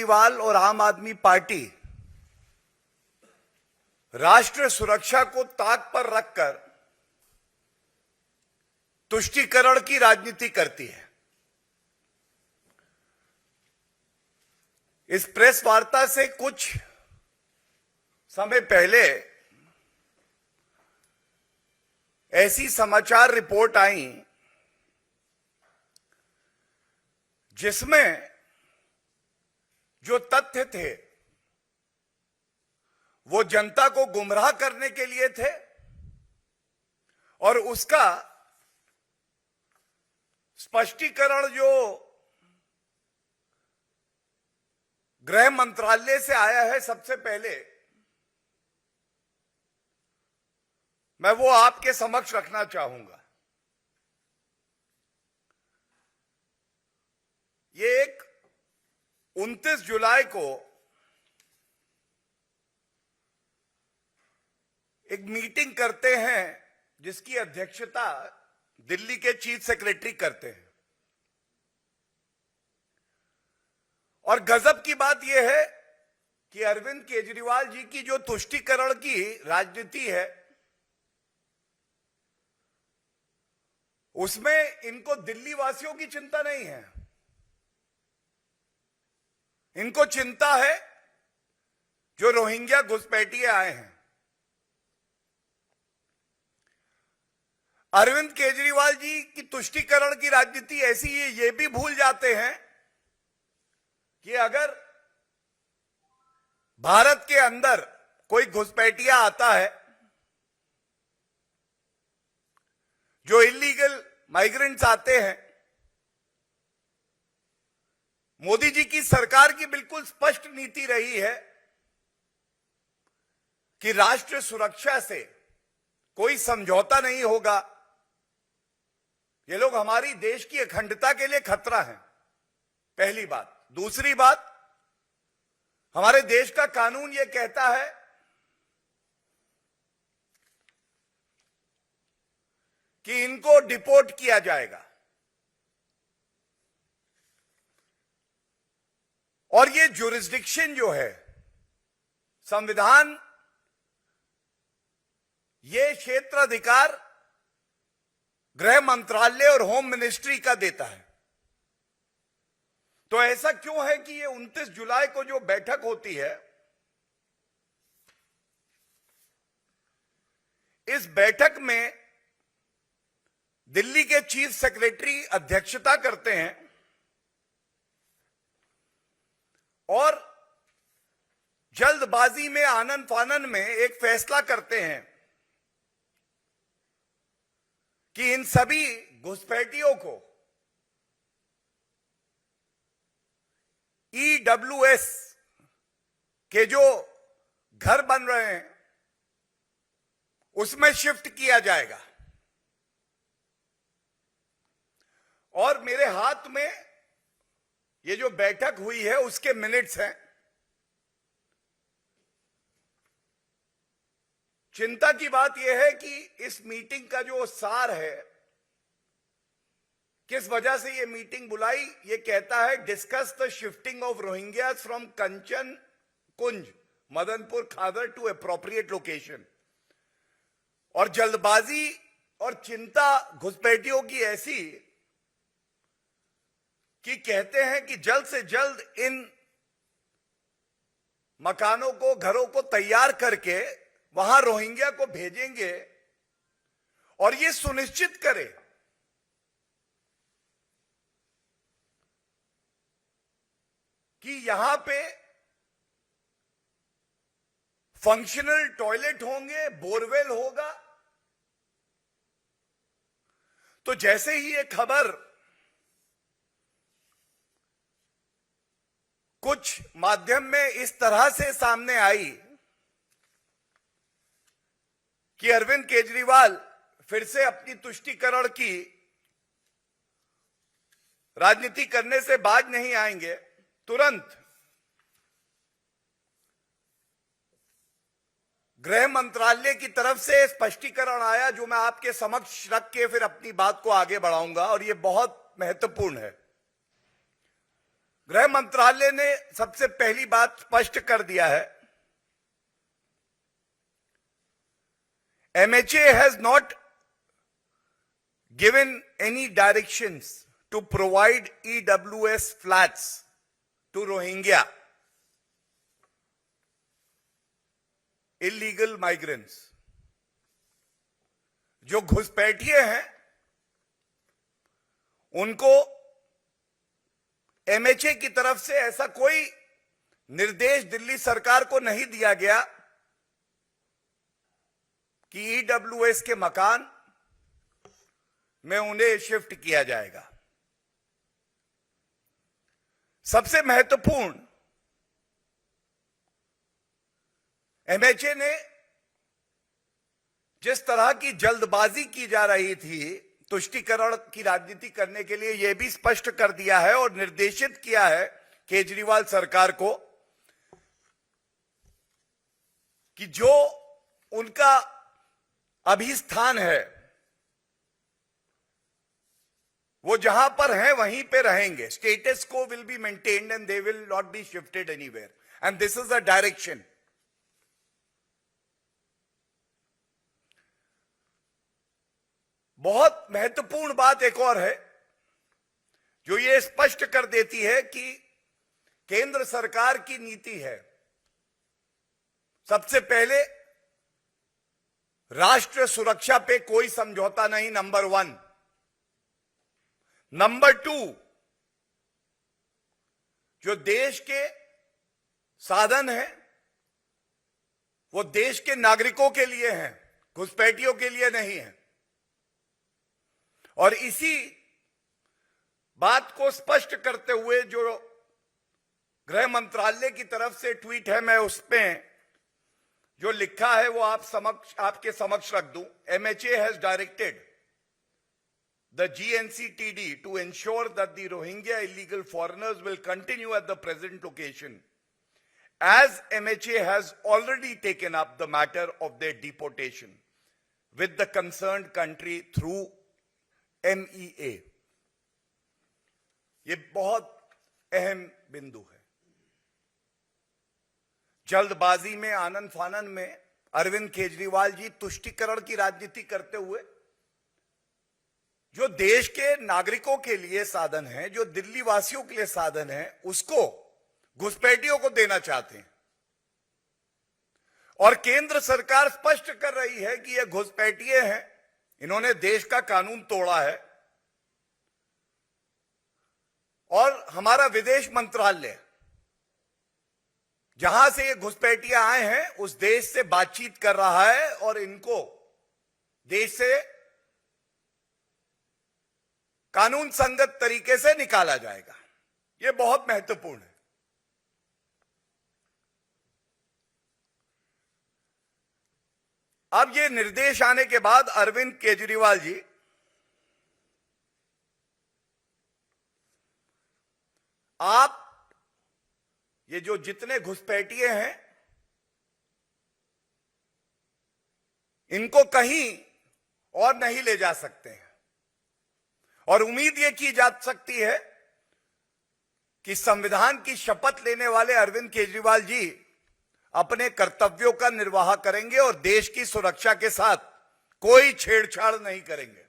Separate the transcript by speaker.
Speaker 1: केजरीवाल और आम आदमी पार्टी राष्ट्र सुरक्षा को ताक पर रखकर तुष्टीकरण की राजनीति करती है। इस प्रेस वार्ता से कुछ समय पहले ऐसी समाचार रिपोर्ट आई जिसमें जो तथ्य थे वो जनता को गुमराह करने के लिए थे और उसका स्पष्टीकरण जो गृह मंत्रालय से आया है, सबसे पहले मैं वो आपके समक्ष रखना चाहूंगा। ये एक 29 जुलाई को एक मीटिंग करते हैं जिसकी अध्यक्षता दिल्ली के चीफ सेक्रेटरी करते हैं। और गजब की बात यह है कि अरविंद केजरीवाल जी की जो तुष्टीकरण की राजनीति है उसमें इनको दिल्ली वासियों की चिंता नहीं है। इनको चिंता है जो रोहिंग्या घुसपैठिए आए हैं। अरविंद केजरीवाल जी की तुष्टीकरण की राजनीति ऐसी है, ये भी भूल जाते हैं कि अगर भारत के अंदर कोई घुसपैठिया आता है, जो इलीगल माइग्रेंट्स आते हैं, मोदी जी की सरकार की बिल्कुल स्पष्ट नीति रही है कि राष्ट्र सुरक्षा से कोई समझौता नहीं होगा। ये लोग हमारी देश की अखंडता के लिए खतरा है, पहली बात। दूसरी बात, हमारे देश का कानून ये कहता है कि इनको डिपोर्ट किया जाएगा और ये ज्यूरिसडिक्शन जो है, संविधान ये क्षेत्राधिकार गृह मंत्रालय और होम मिनिस्ट्री का देता है। तो ऐसा क्यों है कि ये 29 जुलाई को जो बैठक होती है, इस बैठक में दिल्ली के चीफ सेक्रेटरी अध्यक्षता करते हैं और जल्दबाजी में, आनन फानन में एक फैसला करते हैं कि इन सभी घुसपैठियों को EWS के जो घर बन रहे हैं उसमें शिफ्ट किया जाएगा। और मेरे हाथ में ये जो बैठक हुई है उसके मिनट्स हैं। चिंता की बात यह है कि इस मीटिंग का जो सार है, किस वजह से ये मीटिंग बुलाई, ये कहता है discuss the shifting of Rohingya from Kanchan Kunj Madanpur Khadar to appropriate location. और जल्दबाजी और चिंता घुसपैठियों की ऐसी कि कहते हैं कि जल्द से जल्द इन मकानों को, घरों को तैयार करके वहां रोहिंग्या को भेजेंगे और ये सुनिश्चित करें कि यहां पे फंक्शनल टॉयलेट होंगे, बोरवेल होगा। तो जैसे ही ये खबर कुछ माध्यम में इस तरह से सामने आई कि अरविंद केजरीवाल फिर से अपनी तुष्टीकरण की राजनीति करने से बाज नहीं आएंगे, तुरंत गृह मंत्रालय की तरफ से स्पष्टीकरण आया जो मैं आपके समक्ष रख के फिर अपनी बात को आगे बढ़ाऊंगा और ये बहुत महत्वपूर्ण है। गृह मंत्रालय ने सबसे पहली बात स्पष्ट कर दिया है, MHA has not given any directions to provide EWS flats to Rohingya illegal migrants. जो घुसपैठिए हैं उनको MHA की तरफ से ऐसा कोई निर्देश दिल्ली सरकार को नहीं दिया गया कि EWS के मकान में उन्हें शिफ्ट किया जाएगा। सबसे महत्वपूर्ण, MHA ने जिस तरह की जल्दबाजी की जा रही थी तुष्टीकरण की राजनीति करने के लिए, यह भी स्पष्ट कर दिया है और निर्देशित किया है केजरीवाल सरकार को कि जो उनका अभिस्थान है वो जहां पर हैं वहीं पे रहेंगे। स्टेटस को will be maintained and they will not be shifted anywhere, and this is the direction. बहुत महत्वपूर्ण बात एक और है जो ये स्पष्ट कर देती है कि केंद्र सरकार की नीति है, सबसे पहले राष्ट्र सुरक्षा पे कोई समझौता नहीं, नंबर 1। नंबर 2, जो देश के साधन हैं वो देश के नागरिकों के लिए हैं, घुसपैठियों के लिए नहीं है। और इसी बात को स्पष्ट करते हुए जो गृह मंत्रालय की तरफ से ट्वीट है, मैं उसमें जो लिखा है वो आपके समक्ष रख दूं। MHA has directed the GNCTD to ensure that the Rohingya illegal foreigners will continue at the present location, as MHA has already taken up the matter of their deportation with the concerned country through MEA। ये बहुत अहम बिंदु है। जल्दबाजी में, आनन फानन में अरविंद केजरीवाल जी तुष्टीकरण की राजनीति करते हुए जो देश के नागरिकों के लिए साधन है, जो दिल्ली वासियों के लिए साधन है, उसको घुसपैठियों को देना चाहते हैं। और केंद्र सरकार स्पष्ट कर रही है कि ये घुसपैठिए हैं, इन्होंने देश का कानून तोड़ा है। और हमारा विदेश मंत्रालय जहां से ये घुसपैठिए आए हैं उस देश से बातचीत कर रहा है और इनको देश से कानून संगत तरीके से निकाला जाएगा। ये बहुत महत्वपूर्ण है। अब ये निर्देश आने के बाद अरविंद केजरीवाल जी आप ये जो जितने घुसपैठिए हैं इनको कहीं और नहीं ले जा सकते हैं। और उम्मीद ये की जा सकती है कि संविधान की शपथ लेने वाले अरविंद केजरीवाल जी अपने कर्तव्यों का निर्वाह करेंगे और देश की सुरक्षा के साथ कोई छेड़छाड़ नहीं करेंगे।